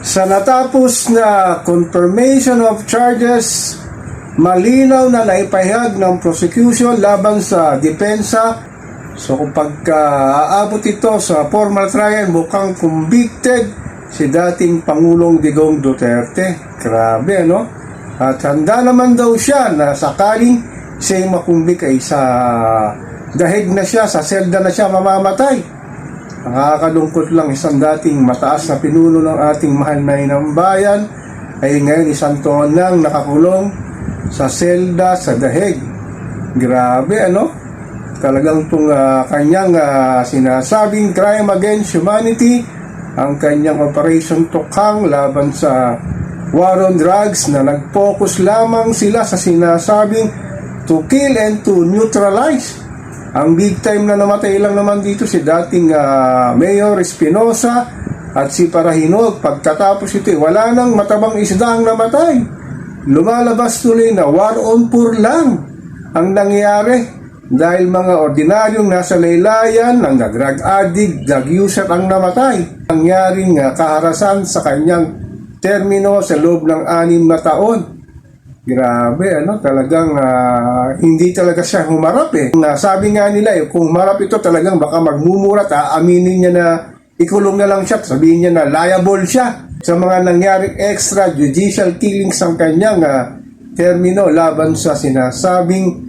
Sa natapos na confirmation of charges, malinaw na naipahayag ng prosecution laban sa depensa. So kapag aabot ito sa formal trial, mukhang convicted si dating Pangulong Digong Duterte. Grabe, ano? At handa naman daw siya na sakaling siya makumbik ay sa dahig na siya, sa selda na siya mamamatay. Nakakalungkot lang, isang dating mataas na pinuno ng ating mahal na inang bayan ay ngayon isang taon lang nakakulong sa selda sa dahig. Grabe, ano? Talagang itong kanyang sinasabing crime against humanity, ang kanyang Operation Tukhang laban sa war on drugs na nag-focus lamang sila sa sinasabing to kill and to neutralize. Ang big time na namatay lang naman dito si dating Mayor Espinosa at si Parahinog. Pagkatapos ito, wala nang matabang isda ang namatay. Lumalabas tuloy na war on poor lang ang nangyari dahil mga ordinaryong nasa laylayan ng drug addict, drug user ang namatay. Nangyaring kaharasan sa kanyang termino sa loob ng 6 na taon. Grabe, ano, talagang hindi talaga siya humarap eh. Sabi nga nila, kung humarap ito talagang baka magmumurat, aminin niya na ikulong na lang siya, sabihin niya na liable siya sa mga nangyaring extrajudicial killings ang kanyang termino laban sa sinasabing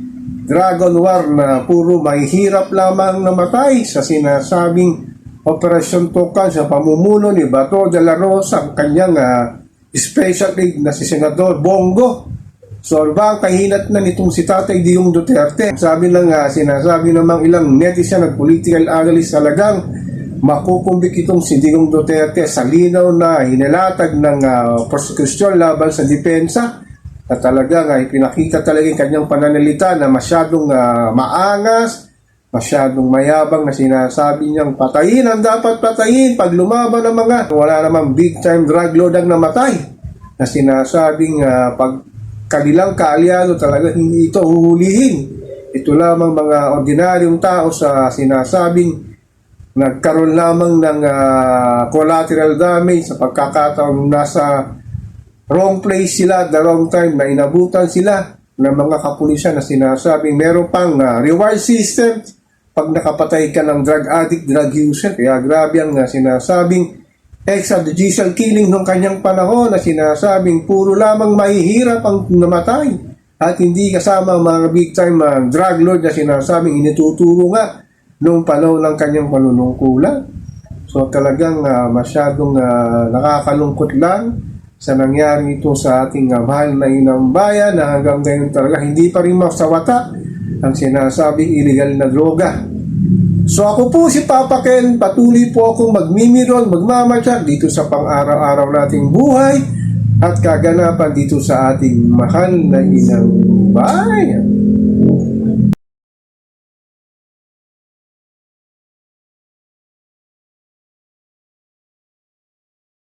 Dragon War na puro mahihirap lamang namatay sa sinasabing Operation Tukhang sa pamumuno ni Bato de la Rosa, ang kanyang special aid na si Senador Bongo. So, ba ang kahinat na nitong si Tatay Digong Duterte? Sabi lang sinasabi namang ilang netizen at political analyst talagang makukumbik itong si Digong Duterte sa linaw na hinilatag ng prosecution laban sa depensa na talagang pinakita talaga yung kanyang pananalita na masyadong maangas, masyadong mayabang na sinasabi niyang patayin ang dapat patayin pag lumaban ng mga wala namang big time drug lord ang namatay na sinasabing pag kanilang kaalyado talaga hindi ito huhulihin. Ito lamang mga ordinaryong tao sa sinasabing nagkaroon lamang ng collateral damage sa pagkakataon nasa wrong place sila at the wrong time na inabutan sila ng mga kapulisan na sinasabing meron pang reward system pag nakapatay ka ng drug addict, drug user. Kaya grabe ang sinasabing extrajudicial killing ng kanyang panahon na sinasabing puro lamang mahihirap ang namatay at hindi kasama ang mga big time drug lord na sinasabing inituturo nga noong panahon ng kanyang panunungkulan. So talagang masyadong nakakalungkot lang sa nangyari ito sa ating mahal na inang bayan na hanggang ngayon talaga hindi pa rin masawata ang sinasabing illegal na droga. So ako po si Papa Ken, patuloy po akong magmimiron, magmamatya dito sa pang-araw-araw nating buhay at kaganapan dito sa ating mahal na inang bayan.